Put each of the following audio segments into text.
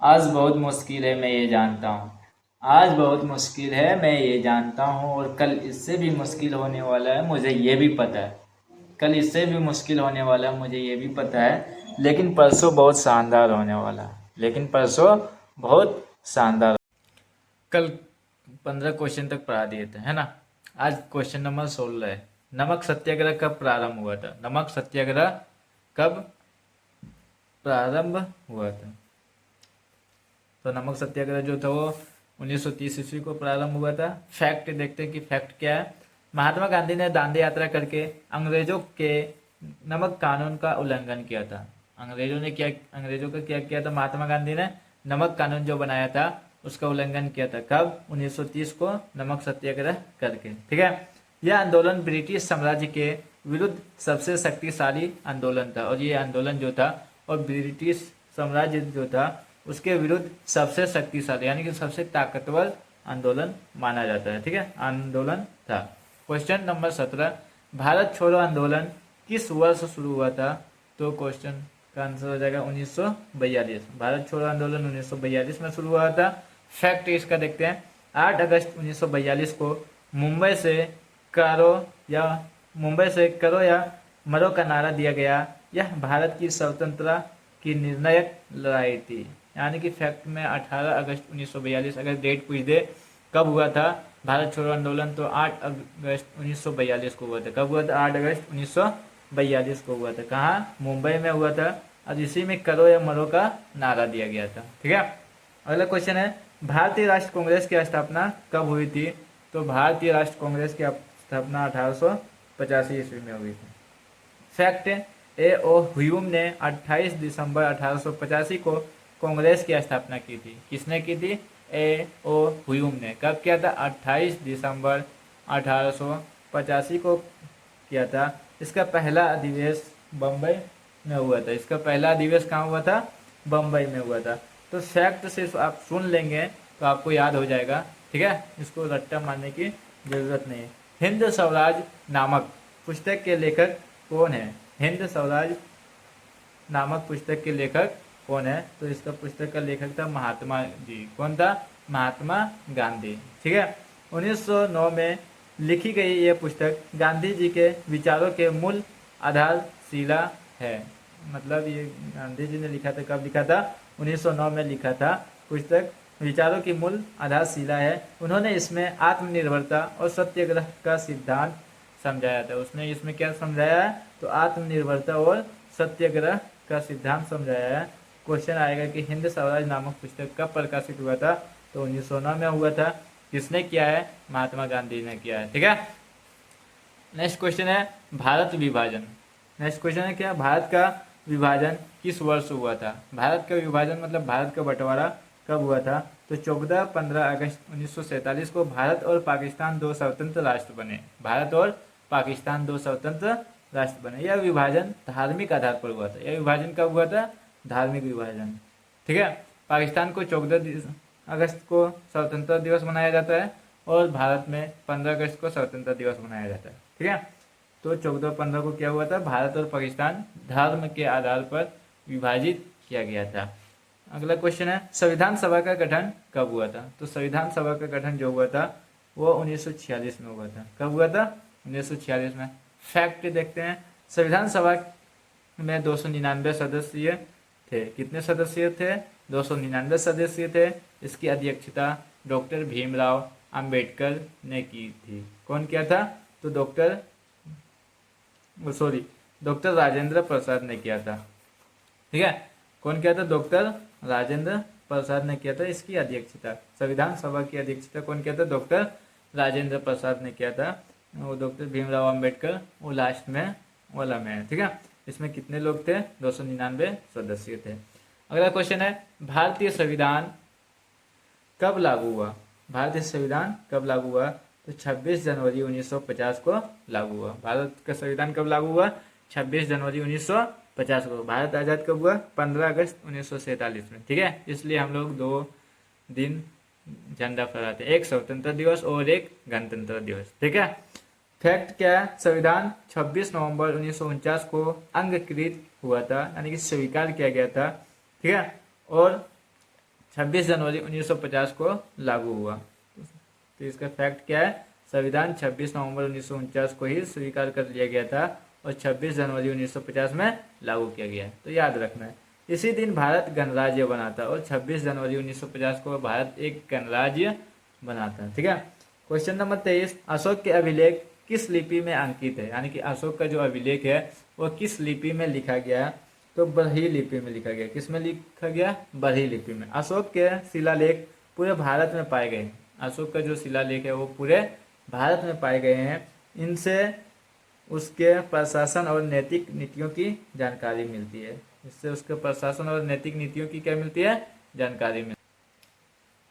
आज बहुत मुश्किल है मैं ये जानता हूँ। आज बहुत मुश्किल है मैं ये जानता हूँ, और कल इससे भी मुश्किल होने वाला है मुझे ये भी पता है। कल इससे भी मुश्किल होने वाला है मुझे ये भी पता है, लेकिन परसों बहुत शानदार होने वाला है। लेकिन परसों बहुत शानदार। कल 15 क्वेश्चन तक पढ़ा दिए थे, है ना। आज क्वेश्चन नंबर 16 है। नमक सत्याग्रह कब प्रारंभ हुआ था? नमक सत्याग्रह कब प्रारंभ हुआ था? तो नमक सत्याग्रह जो था वो 1930 ईस्वी को प्रारंभ हुआ था। फैक्ट देखते हैं कि फैक्ट क्या है। महात्मा गांधी ने दांडी यात्रा करके अंग्रेजों के नमक कानून का उल्लंघन किया था। अंग्रेजों का क्या किया था? महात्मा गांधी ने नमक कानून जो बनाया था उसका उल्लंघन किया था। कब? 1930 को नमक सत्याग्रह करके। ठीक है। यह आंदोलन ब्रिटिश साम्राज्य के विरुद्ध सबसे शक्तिशाली आंदोलन था, और ये आंदोलन जो था और ब्रिटिश साम्राज्य जो था उसके विरुद्ध सबसे शक्तिशाली यानी कि सबसे ताकतवर आंदोलन माना जाता है। ठीक है, आंदोलन था। क्वेश्चन नंबर 17, भारत छोड़ो आंदोलन किस वर्ष शुरू हुआ था? तो क्वेश्चन का आंसर हो जाएगा 1942। भारत छोड़ो आंदोलन 1942 में शुरू हुआ था। फैक्ट इसका देखते हैं। 8 अगस्त 1942 को मुंबई से करो या मुंबई से करो या मरो का नारा दिया गया। यह भारत की स्वतंत्रता की निर्णायक लड़ाई थी। यानी कि फैक्ट में 18 अगस्त 1942, अगर डेट पूछ दे कब हुआ था भारत छोड़ो आंदोलन, तो 8 अगस्त 1942 को हुआ था। कब हुआ था? 8 अगस्त 1942 को हुआ था। कहाँ? मुंबई में हुआ था, और इसी में करो या मरो का नारा दिया गया था। ठीक है। अगला क्वेश्चन है, भारतीय राष्ट्र कांग्रेस की स्थापना कब हुई थी? तो भारतीय राष्ट्र कांग्रेस की स्थापना 1885 ईस्वी में हुई थी। फैक्ट, ए ओ ह्यूम ने 28 दिसंबर 1885 को कांग्रेस की स्थापना की थी। किसने की थी? ए ओ ह्यूम ने। कब किया था? 28 दिसंबर 1885 को किया था। इसका पहला अधिवेश बम्बई में हुआ था। इसका पहला अधिवेश कहाँ हुआ था? बम्बई में हुआ था। तो फैक्ट सिर्फ आप सुन लेंगे तो आपको याद हो जाएगा। ठीक है, इसको रट्टा मारने की जरूरत नहीं है। हिंद स्वराज नामक पुस्तक के लेखक कौन है? हिंद स्वराज नामक पुस्तक के लेखक कौन है? तो इसका पुस्तक का लेखक था महात्मा जी। कौन था? महात्मा गांधी। ठीक है। 1909 में लिखी गई यह पुस्तक गांधी जी के विचारों के मूल आधारशिला है। मतलब ये गांधी जी ने लिखा था। कब लिखा था? 1909 में लिखा था। पुस्तक विचारों की मूल आधारशिला है। उन्होंने इसमें आत्मनिर्भरता और सत्याग्रह का सिद्धांत समझाया था। उसने इसमें क्या समझाया है? तो आत्मनिर्भरता और सत्याग्रह का सिद्धांत समझाया है। क्वेश्चन आएगा कि हिंद स्वराज नामक पुस्तक कब प्रकाशित हुआ था? तो 1909 में हुआ था। किसने किया है? महात्मा गांधी ने किया है। ठीक है। नेक्स्ट क्वेश्चन है भारत विभाजन। नेक्स्ट क्वेश्चन है क्या? भारत का विभाजन किस वर्ष हुआ था? भारत का विभाजन मतलब भारत का बंटवारा कब हुआ था? तो 14-15 अगस्त 1947 को भारत और पाकिस्तान दो स्वतंत्र राष्ट्र बने। भारत और पाकिस्तान दो स्वतंत्र राष्ट्र बने। यह विभाजन धार्मिक आधार पर हुआ था। यह विभाजन कब हुआ था? धार्मिक विभाजन। ठीक है। पाकिस्तान को 14 अगस्त को स्वतंत्रता दिवस मनाया जाता है, और भारत में 15 अगस्त को स्वतंत्रता दिवस मनाया जाता है। ठीक है। तो 14-15 को क्या हुआ था? भारत और पाकिस्तान धर्म के आधार पर विभाजित किया गया था। अगला क्वेश्चन है संविधान सभा का गठन कब हुआ था? तो संविधान सभा का गठन जो हुआ था वो 1946 में हुआ था। कब हुआ था? 1946 में। फैक्ट देखते हैं। संविधान सभा में 299 सदस्य थे। कितने सदस्य थे? 299 सदस्य थे। इसकी अध्यक्षता डॉक्टर भीमराव अंबेडकर ने की थी। कौन किया था? तो डॉक्टर राजेंद्र प्रसाद ने किया था। ठीक है। कौन किया था? डॉक्टर राजेंद्र प्रसाद ने किया था इसकी अध्यक्षता। संविधान सभा की अध्यक्षता कौन किया था? डॉक्टर राजेंद्र प्रसाद ने किया था। वो डॉक्टर भीमराव अंबेडकर वो लास्ट में वाला में है। ठीक है। इसमें कितने लोग थे? 299 सदस्य थे। अगला क्वेश्चन है भारतीय संविधान कब लागू हुआ? भारतीय संविधान कब लागू हुआ? तो 26 जनवरी 1950 को लागू हुआ। भारत का संविधान कब लागू हुआ? 26 जनवरी 1950 को। भारत आज़ाद कब हुआ? 15 अगस्त 1947 में। ठीक है। इसलिए हम लोग 2 दिन झंडा फहराते हैं, एक स्वतंत्रता दिवस और एक गणतंत्र दिवस। ठीक है। फैक्ट क्या है? संविधान 26 नवंबर 1949 को अंगीकृत हुआ था, यानी कि स्वीकार किया गया था। ठीक है। और 26 जनवरी 1950 को लागू हुआ। तो इसका फैक्ट क्या है, संविधान 26 नवंबर 1949 को ही स्वीकार कर लिया गया था और 26 जनवरी 1950 में लागू किया गया। तो याद रखना है, इसी दिन भारत गणराज्य बना था और 26 जनवरी 1950 को भारत एक गणराज्य बना था। ठीक है। क्वेश्चन नंबर 23, अशोक के अभिलेख किस लिपि में अंकित है, यानी कि अशोक का जो अभिलेख है वो किस लिपि में लिखा गया, तो ब्रह्मी लिपि में लिखा गया। किस में लिखा गया, ब्रह्मी लिपि में। अशोक के शिलालेख पूरे भारत में पाए गए। अशोक का जो शिलालेख है वो पूरे भारत में पाए गए हैं। इनसे उसके प्रशासन और नैतिक नीतियों की जानकारी मिलती है। इससे उसके प्रशासन और नैतिक नीतियों की क्या मिलती है, जानकारी मिलती है।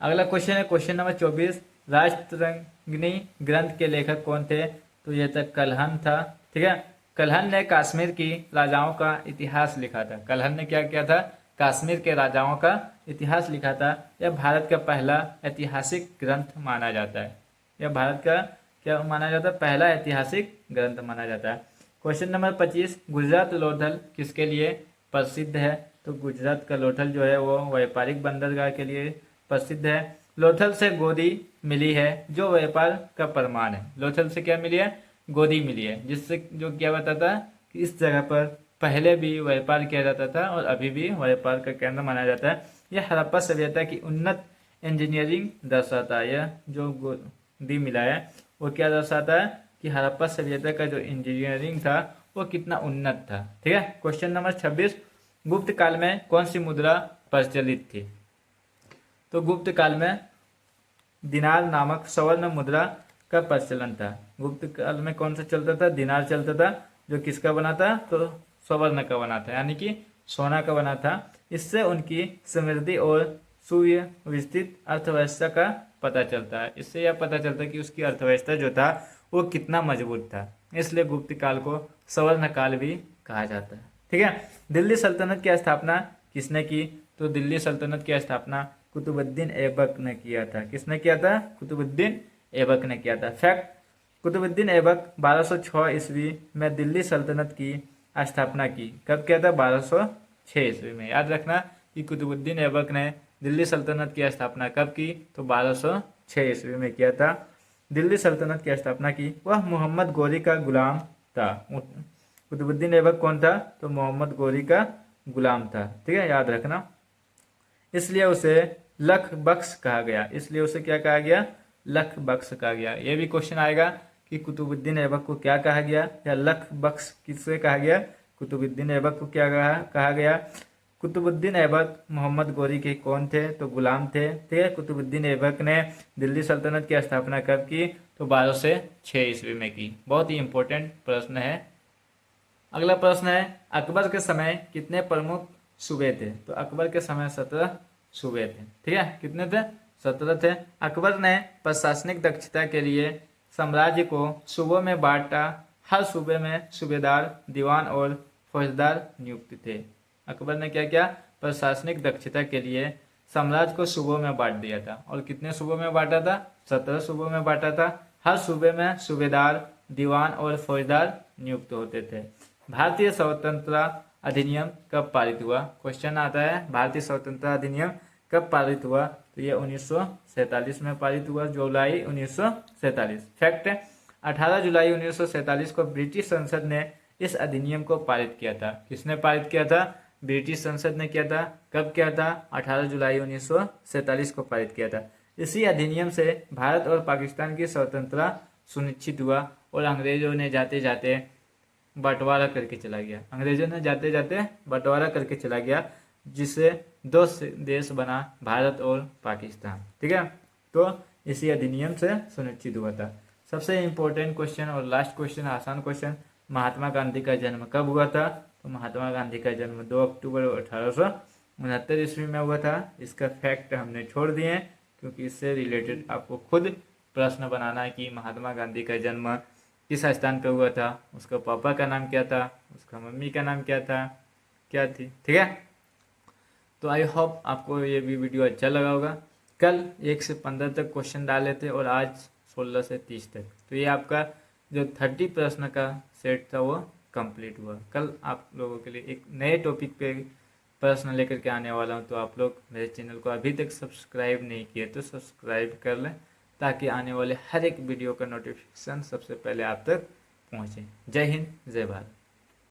अगला क्वेश्चन है क्वेश्चन नंबर 24, राष्ट्ररंगिणी ग्रंथ के लेखक कौन थे, तो यह था कल्हण था। ठीक है। कल्हण ने कश्मीर की राजाओं का इतिहास लिखा था। कल्हण ने क्या किया था, कश्मीर के राजाओं का इतिहास लिखा था। यह भारत का पहला ऐतिहासिक ग्रंथ माना जाता है। यह भारत का क्या माना जाता है, पहला ऐतिहासिक ग्रंथ माना जाता है। क्वेश्चन नंबर 25, गुजरात लोथल किसके लिए प्रसिद्ध है, तो गुजरात का लोथल जो है वो व्यापारिक बंदरगाह के लिए प्रसिद्ध है। लोथल से गोदी मिली है जो व्यापार का प्रमाण है। लोथल से क्या मिली है, गोदी मिली है, जिससे जो क्या बताता है कि इस जगह पर पहले भी व्यापार किया जाता था और अभी भी व्यापार का केंद्र माना जाता है। यह हड़प्पा सभ्यता की उन्नत इंजीनियरिंग दर्शाता है। यह जो गोदी मिला है वो क्या दर्शाता है कि हड़प्पा सभ्यता का जो इंजीनियरिंग था वो कितना उन्नत था। ठीक है। क्वेश्चन नंबर 26, गुप्त काल में कौन सी मुद्रा प्रचलित थी, तो गुप्त काल में दिनार नामक स्वर्ण मुद्रा का प्रचलन था। गुप्त काल में कौन सा चलता था, दिनार चलता था, जो किसका बना था, तो स्वर्ण का बना था, यानी कि सोना का बना था। इससे उनकी समृद्धि और सुव्यवस्थित अर्थव्यवस्था का पता चलता है। इससे यह पता चलता है कि उसकी अर्थव्यवस्था जो था वो कितना मजबूत था। इसलिए गुप्त काल को स्वर्ण काल भी कहा जाता है। ठीक है। दिल्ली सल्तनत की स्थापना किसने की, तो दिल्ली सल्तनत की स्थापना कुतुबुद्दीन ऐबक ने किया था। किसने किया था, कुतुबुद्दीन ऐबक ने किया था। फैक्ट, कुतुबुद्दीन ऐबक 1206 ईस्वी में दिल्ली सल्तनत की स्थापना की। कब किया था, 1206 ईस्वी में। याद रखना कि कुतुबुद्दीन ऐबक ने दिल्ली सल्तनत की स्थापना कब की, तो 1206 ईस्वी में किया था। दिल्ली सल्तनत की स्थापना की, वह मोहम्मद गोरी का गुलाम था। कुतुबुद्दीन ऐबक कौन था, तो मोहम्मद गोरी का गुलाम था। ठीक है, याद रखना। इसलिए उसे लख बख्श कहा गया। इसलिए उसे क्या कहा गया, लख बख्श कहा गया। ये भी क्वेश्चन आएगा कि कुतुबुद्दीन ऐबक को क्या कहा गया, या लख बख्श किससे कहा गया, कुतुबुद्दीन ऐबक को क्या कहा गया। कुतुबुद्दीन ऐबक मोहम्मद गोरी के कौन थे, तो गुलाम थे। ठीक है। कुतुबुद्दीन ऐबक ने दिल्ली सल्तनत की स्थापना कब की, तो 1206 ईस्वी में की। बहुत ही इंपॉर्टेंट प्रश्न है। अगला प्रश्न है, अकबर के समय कितने प्रमुख सूबे थे, तो अकबर के समय 17 सूबे थे। ठीक है, कितने थे, 17 थे। अकबर ने प्रशासनिक दक्षता के लिए साम्राज्य को सूबों में बांटा। हर सूबे में सूबेदार, दीवान और फौजदार नियुक्त थे। अकबर ने क्या किया, प्रशासनिक दक्षता के लिए साम्राज्य को सूबों में बांट दिया था। और कितने सूबों में बांटा था, 17 सूबों में बांटा था। हर सूबे में सूबेदार, दीवान और फौजदार नियुक्त होते थे। भारतीय स्वतंत्रता अधिनियम कब पारित हुआ, क्वेश्चन आता है भारतीय स्वतंत्रता अधिनियम कब पारित हुआ, तो ये 1947 में पारित हुआ, जुलाई 1947। फैक्ट है, 18 जुलाई 1947 को ब्रिटिश संसद ने इस अधिनियम को पारित किया था। किसने पारित किया था, ब्रिटिश संसद ने किया था। कब किया था, 18 जुलाई 1947 को पारित किया था। इसी अधिनियम से भारत और पाकिस्तान की स्वतंत्रता सुनिश्चित हुआ और अंग्रेजों ने जाते जाते बंटवारा करके चला गया। अंग्रेजों ने जाते जाते बंटवारा करके चला गया, जिससे दो देश बना, भारत और पाकिस्तान। ठीक है, तो इसी अधिनियम से सुनिश्चित हुआ था। सबसे इम्पोर्टेंट क्वेश्चन और लास्ट क्वेश्चन, आसान क्वेश्चन, महात्मा गांधी का जन्म कब हुआ था, तो महात्मा गांधी का जन्म 2 अक्टूबर 1869 ईस्वी में हुआ था। इसका फैक्ट हमने छोड़ दिए क्योंकि इससे रिलेटेड आपको खुद प्रश्न बनाना है कि महात्मा गांधी का जन्म किस स्थान पे हुआ था, उसका पापा का नाम क्या था, उसका मम्मी का नाम क्या था, क्या थी। ठीक है, तो आई होप आपको ये भी वीडियो अच्छा लगा होगा। कल 1 से 15 तक क्वेश्चन डाले थे और आज 16 से 30 तक। तो ये आपका जो 30 प्रश्न का सेट था वो कंप्लीट हुआ। कल आप लोगों के लिए एक नए टॉपिक पे प्रश्न लेकर के आने वाला हूँ। तो आप लोग मेरे चैनल को अभी तक सब्सक्राइब नहीं किए तो सब्सक्राइब कर लें, ताकि आने वाले हर एक वीडियो का नोटिफिकेशन सबसे पहले आप तक पहुँचे। जय हिंद, जय भारत।